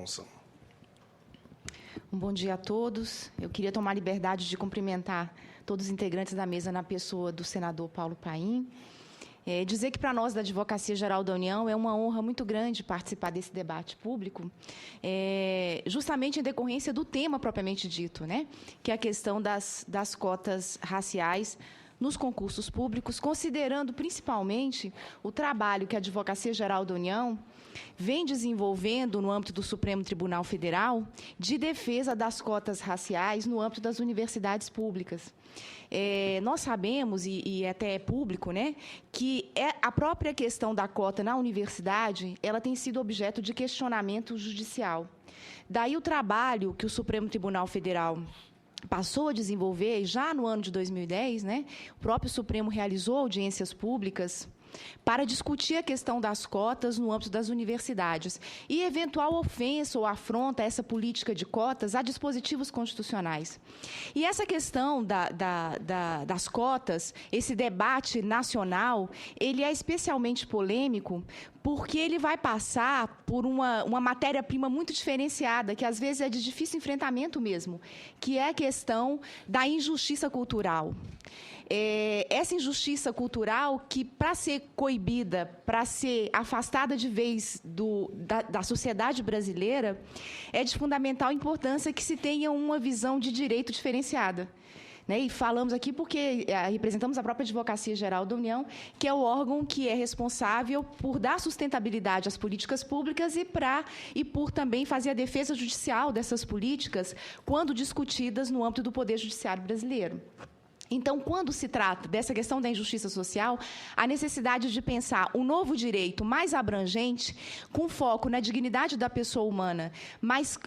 Mendonça. Um bom dia a todos. Eu queria tomar a liberdade de cumprimentar todos os integrantes da mesa na pessoa do senador Paulo Paim. Dizer que, para nós, da Advocacia Geral da União, é uma honra muito grande participar desse debate público, justamente em decorrência do tema propriamente dito, né? Que é a questão das cotas raciais nos concursos públicos, considerando principalmente o trabalho que a Advocacia Geral da União vem desenvolvendo no âmbito do Supremo Tribunal Federal de defesa das cotas raciais no âmbito das universidades públicas. Nós sabemos, e até é público, né, que a própria questão da cota na universidade ela tem sido objeto de questionamento judicial. Daí o trabalho que o Supremo Tribunal Federal passou a desenvolver, já no ano de 2010, né, o próprio Supremo realizou audiências públicas para discutir a questão das cotas no âmbito das universidades e eventual ofensa ou afronta a essa política de cotas a dispositivos constitucionais. E essa questão das cotas, esse debate nacional, ele é especialmente polêmico porque ele vai passar por uma matéria-prima muito diferenciada, que às vezes é de difícil enfrentamento mesmo, que é a questão da injustiça cultural. Essa injustiça cultural que, para ser coibida, para ser afastada de vez da sociedade brasileira, é de fundamental importância que se tenha uma visão de direito diferenciada. Né? E falamos aqui porque representamos a própria Advocacia Geral da União, que é o órgão que é responsável por dar sustentabilidade às políticas públicas e por também fazer a defesa judicial dessas políticas quando discutidas no âmbito do Poder Judiciário brasileiro. Então, quando se trata dessa questão da injustiça social, a necessidade de pensar um novo direito mais abrangente, com foco na dignidade da pessoa humana, mas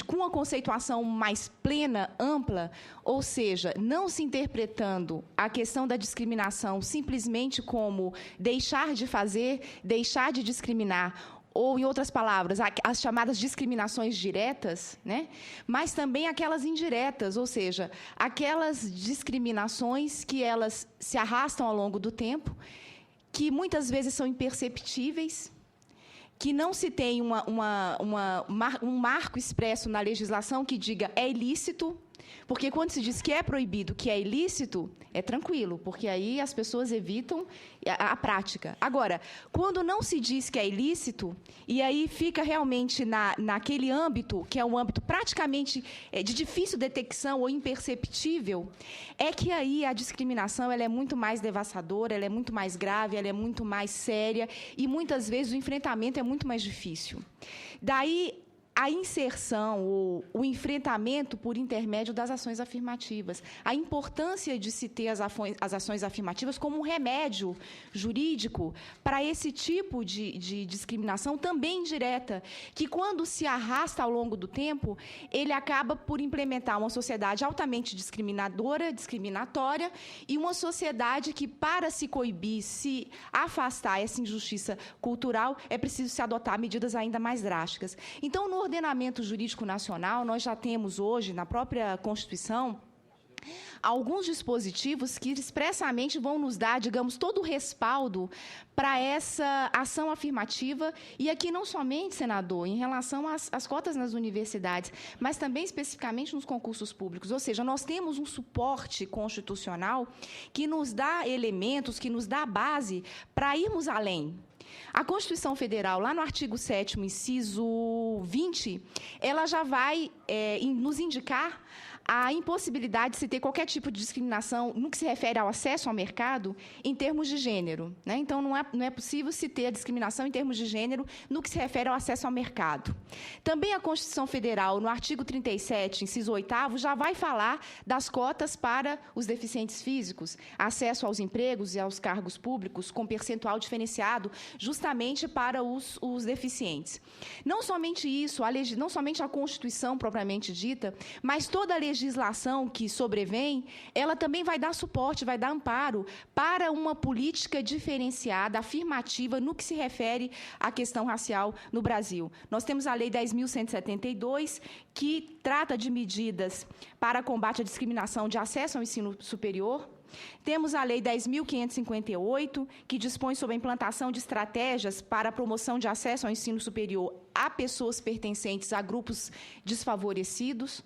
com uma conceituação mais plena, ampla, ou seja, não se interpretando a questão da discriminação simplesmente como deixar de fazer, deixar de discriminar, ou, em outras palavras, as chamadas discriminações diretas, né? Mas também aquelas indiretas, ou seja, aquelas discriminações que elas se arrastam ao longo do tempo, que muitas vezes são imperceptíveis, que não se tem um marco expresso na legislação que diga é ilícito, porque quando se diz que é proibido, que é ilícito, é tranquilo, porque aí as pessoas evitam a prática. Agora, quando não se diz que é ilícito, e aí fica realmente naquele âmbito, que é um âmbito praticamente de difícil detecção ou imperceptível, é que aí a discriminação ela é muito mais devastadora, ela é muito mais grave, ela é muito mais séria, e muitas vezes o enfrentamento é muito mais difícil. Daí, a inserção ou o enfrentamento por intermédio das ações afirmativas. A importância de se ter as ações afirmativas como um remédio jurídico para esse tipo de discriminação também indireta, que, quando se arrasta ao longo do tempo, ele acaba por implementar uma sociedade altamente discriminadora, discriminatória, e uma sociedade que, para se coibir, se afastar essa injustiça cultural, é preciso se adotar medidas ainda mais drásticas. Então, no ordenamento jurídico nacional, nós já temos hoje, na própria Constituição, alguns dispositivos que expressamente vão nos dar, digamos, todo o respaldo para essa ação afirmativa, e aqui não somente, senador, em relação às cotas nas universidades, mas também especificamente nos concursos públicos. Ou seja, nós temos um suporte constitucional que nos dá elementos, que nos dá base para irmos além. A Constituição Federal, lá no artigo 7º, inciso 20, ela já vai nos indicar a impossibilidade de se ter qualquer tipo de discriminação no que se refere ao acesso ao mercado em termos de gênero, né? Então, não é possível se ter a discriminação em termos de gênero no que se refere ao acesso ao mercado. Também a Constituição Federal, no artigo 37, inciso 8º, já vai falar das cotas para os deficientes físicos, acesso aos empregos e aos cargos públicos com percentual diferenciado justamente para os deficientes. Não somente isso, não somente a Constituição propriamente dita, mas toda a legislação que sobrevém, ela também vai dar suporte, vai dar amparo para uma política diferenciada, afirmativa, no que se refere à questão racial no Brasil. Nós temos a Lei 10.172, que trata de medidas para combate à discriminação de acesso ao ensino superior. Temos a Lei 10.558, que dispõe sobre a implantação de estratégias para a promoção de acesso ao ensino superior a pessoas pertencentes a grupos desfavorecidos.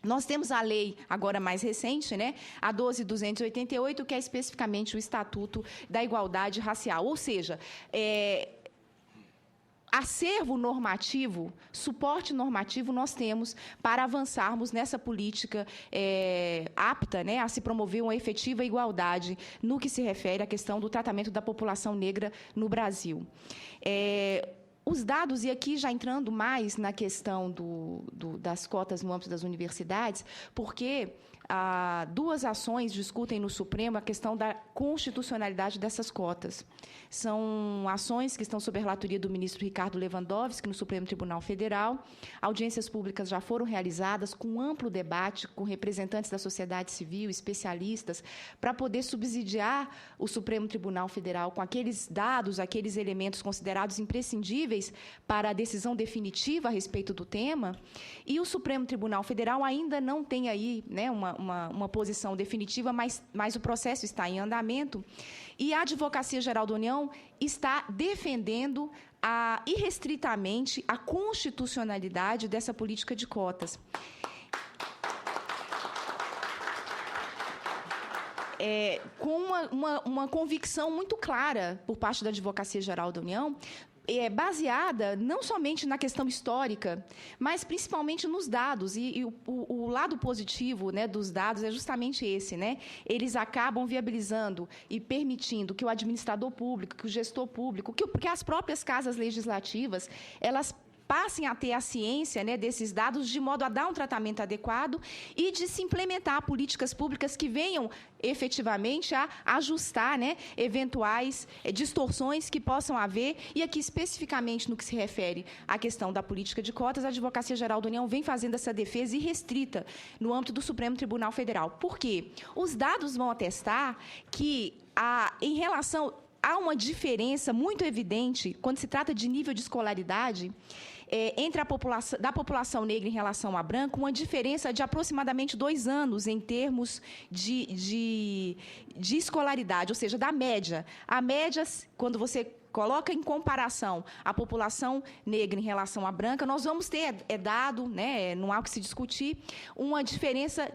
Nós temos a lei, agora mais recente, né, a 12.288, que é especificamente o Estatuto da Igualdade Racial. Ou seja, acervo normativo, suporte normativo nós temos para avançarmos nessa política apta, né, a se promover uma efetiva igualdade no que se refere à questão do tratamento da população negra no Brasil. Os dados, e aqui já entrando mais na questão das cotas no âmbito das universidades, porque duas ações discutem no Supremo a questão da constitucionalidade dessas cotas. São ações que estão sob a relatoria do ministro Ricardo Lewandowski, no Supremo Tribunal Federal. Audiências públicas já foram realizadas com amplo debate com representantes da sociedade civil, especialistas, para poder subsidiar o Supremo Tribunal Federal com aqueles dados, aqueles elementos considerados imprescindíveis para a decisão definitiva a respeito do tema. E o Supremo Tribunal Federal ainda não tem aí, né, uma posição definitiva, mas o processo está em andamento. E a Advocacia Geral da União está defendendo irrestritamente a constitucionalidade dessa política de cotas. Com uma convicção muito clara por parte da Advocacia Geral da União, baseada não somente na questão histórica, mas principalmente nos dados. E o lado positivo, né, dos dados é justamente esse, né? Eles acabam viabilizando e permitindo que o administrador público, que o gestor público, que as próprias casas legislativas, elas passem a ter a ciência, né, desses dados, de modo a dar um tratamento adequado e de se implementar políticas públicas que venham efetivamente a ajustar, né, eventuais distorções que possam haver. E aqui, especificamente no que se refere à questão da política de cotas, a Advocacia Geral da União vem fazendo essa defesa irrestrita no âmbito do Supremo Tribunal Federal. Por quê? Os dados vão atestar que, em relação há uma diferença muito evidente, quando se trata de nível de escolaridade, entre da população negra em relação à branca, uma diferença de aproximadamente 2 anos em termos de escolaridade, ou seja, da média. A média, quando você coloca em comparação a população negra em relação à branca, nós vamos ter, dado, né, não há o que se discutir, uma diferença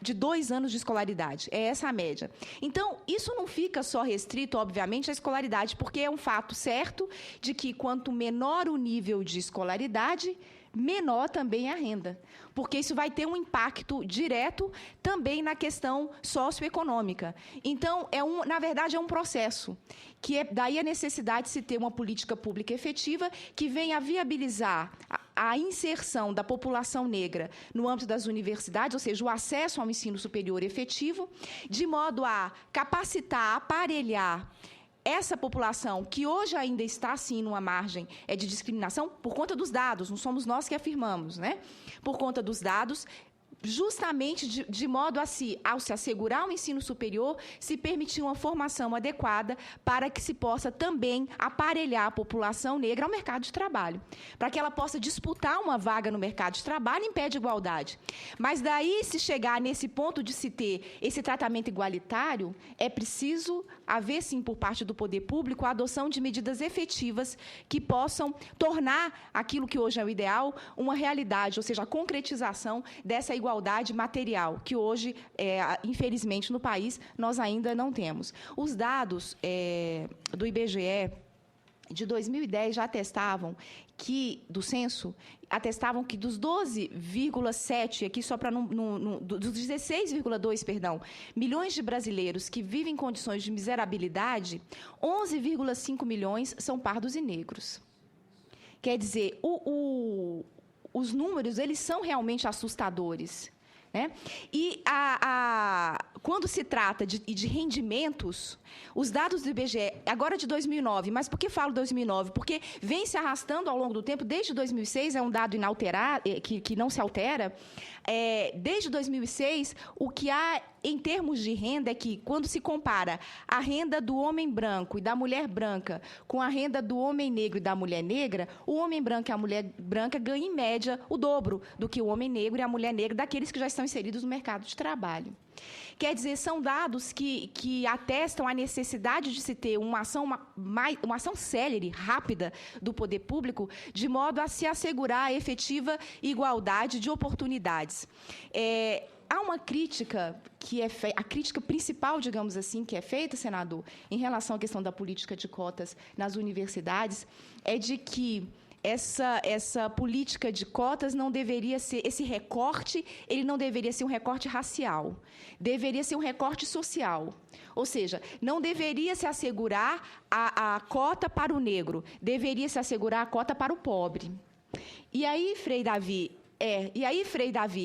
de 2 anos de escolaridade. É essa a média. Então, isso não fica só restrito, obviamente, à escolaridade, porque é um fato certo de que, quanto menor o nível de escolaridade, menor também a renda, porque isso vai ter um impacto direto também na questão socioeconômica. Então, na verdade, é um processo, que é daí a necessidade de se ter uma política pública efetiva que venha a viabilizar a inserção da população negra no âmbito das universidades, ou seja, o acesso ao ensino superior efetivo, de modo a capacitar, aparelhar essa população, que hoje ainda está, sim, numa margem de discriminação, por conta dos dados, não somos nós que afirmamos, né? Por conta dos dados, justamente de modo ao se assegurar o ensino superior, se permitir uma formação adequada para que se possa também aparelhar a população negra ao mercado de trabalho, para que ela possa disputar uma vaga no mercado de trabalho em pé de igualdade. Mas daí, se chegar nesse ponto de se ter esse tratamento igualitário, é preciso haver, sim, por parte do poder público, a adoção de medidas efetivas que possam tornar aquilo que hoje é o ideal uma realidade, ou seja, a concretização dessa igualdade material, que hoje, infelizmente, no país, nós ainda não temos. Os dados do IBGE de 2010 já atestavam do censo, atestavam que dos 12,7, aqui só para dos 16,2, milhões de brasileiros que vivem em condições de miserabilidade, 11,5 milhões são pardos e negros. Quer dizer, os números, eles são realmente assustadores, né? E quando se trata de rendimentos, os dados do IBGE, agora de 2009, mas por que falo 2009? Porque vem se arrastando ao longo do tempo, desde 2006, é um dado inalterado, que não se altera, desde 2006, o que há em termos de renda, é que, quando se compara a renda do homem branco e da mulher branca com a renda do homem negro e da mulher negra, o homem branco e a mulher branca ganham, em média, o dobro do que o homem negro e a mulher negra daqueles que já estão inseridos no mercado de trabalho. Quer dizer, são dados que atestam a necessidade de se ter uma ação célere, rápida, do poder público, de modo a se assegurar a efetiva igualdade de oportunidades. Há uma crítica que é a crítica principal, digamos assim, que é feita, senador, em relação à questão da política de cotas nas universidades, é de que essa política de cotas não deveria ser, esse recorte, ele não deveria ser um recorte racial, deveria ser um recorte social. Ou seja, não deveria se assegurar a cota para o negro, deveria se assegurar a cota para o pobre. E aí, Frei Davi,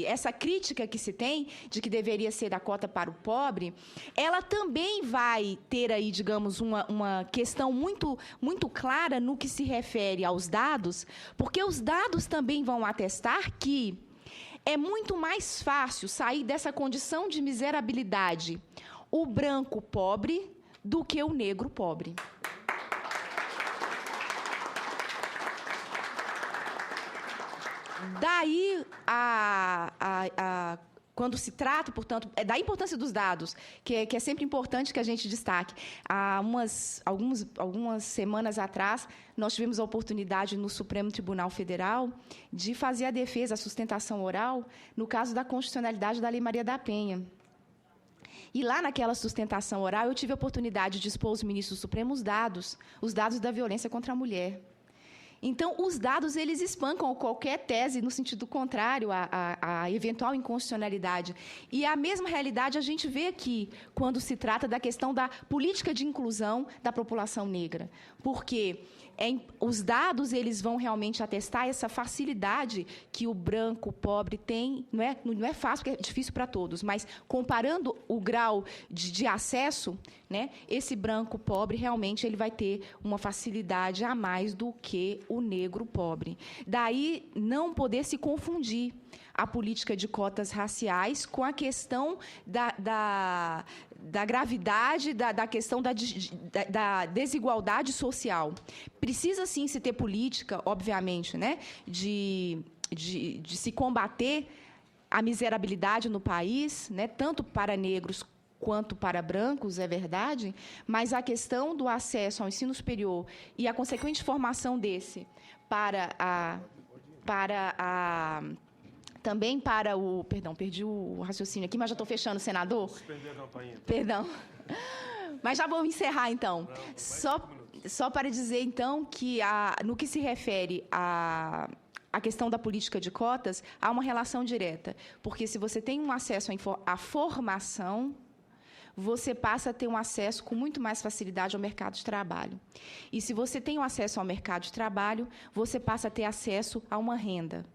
essa crítica que se tem de que deveria ser da cota para o pobre, ela também vai ter aí, digamos, uma questão muito, muito clara no que se refere aos dados, porque os dados também vão atestar que é muito mais fácil sair dessa condição de miserabilidade o branco pobre do que o negro pobre. Daí, quando se trata, portanto, da importância dos dados, que é sempre importante que a gente destaque. Há algumas semanas atrás, nós tivemos a oportunidade no Supremo Tribunal Federal de fazer a defesa, a sustentação oral, no caso da constitucionalidade da Lei Maria da Penha. E lá naquela sustentação oral, eu tive a oportunidade de expor aos ministros do Supremo os dados da violência contra a mulher. Então, os dados, eles espancam qualquer tese no sentido contrário à eventual inconstitucionalidade. E a mesma realidade a gente vê aqui, quando se trata da questão da política de inclusão da população negra. Porque os dados, eles vão realmente atestar essa facilidade que o branco pobre tem. Não é fácil, porque é difícil para todos, mas comparando o grau de acesso, né, esse branco pobre realmente ele vai ter uma facilidade a mais do que o negro pobre. Daí não poder se confundir a política de cotas raciais com a questão da gravidade, da questão da desigualdade social. Precisa, sim, se ter política, obviamente, né, de se combater a miserabilidade no país, né, tanto para negros quanto para brancos, é verdade, mas a questão do acesso ao ensino superior e a consequente formação desse também para o... Perdão, perdi o raciocínio aqui, mas já estou fechando, senador. Suspender a campainha. Perdão. Mas já vou encerrar, então. Só para dizer, então, que no que se refere à questão da política de cotas, há uma relação direta. Porque se você tem um acesso à formação, você passa a ter um acesso com muito mais facilidade ao mercado de trabalho. E se você tem um acesso ao mercado de trabalho, você passa a ter acesso a uma renda.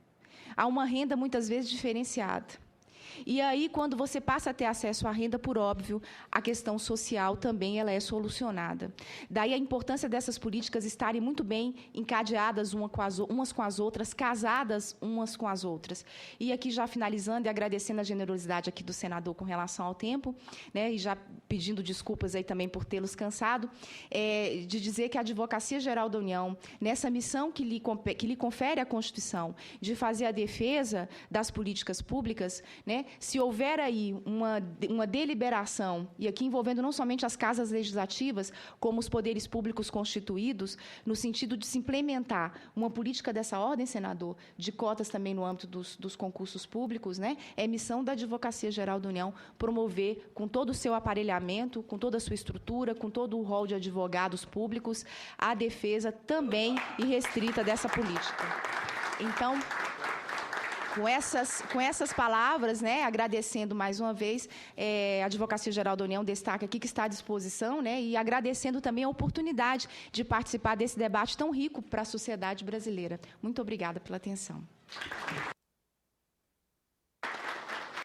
A uma renda, muitas vezes, diferenciada. E aí, quando você passa a ter acesso à renda, por óbvio, a questão social também ela é solucionada. Daí a importância dessas políticas estarem muito bem encadeadas umas com as outras, casadas umas com as outras. E aqui, já finalizando e agradecendo a generosidade aqui do senador com relação ao tempo, né, e já pedindo desculpas aí também por tê-los cansado, de dizer que a Advocacia Geral da União, nessa missão que lhe confere a Constituição, de fazer a defesa das políticas públicas, né, se houver aí uma deliberação, e aqui envolvendo não somente as casas legislativas, como os poderes públicos constituídos, no sentido de se implementar uma política dessa ordem, senador, de cotas também no âmbito dos concursos públicos, né, é missão da Advocacia Geral da União promover, com todo o seu aparelhamento, com toda a sua estrutura, com todo o rol de advogados públicos, a defesa também irrestrita dessa política. Então, com essas palavras, né, agradecendo mais uma vez, a Advocacia Geral da União destaca aqui que está à disposição, né, e agradecendo também a oportunidade de participar desse debate tão rico para a sociedade brasileira. Muito obrigada pela atenção.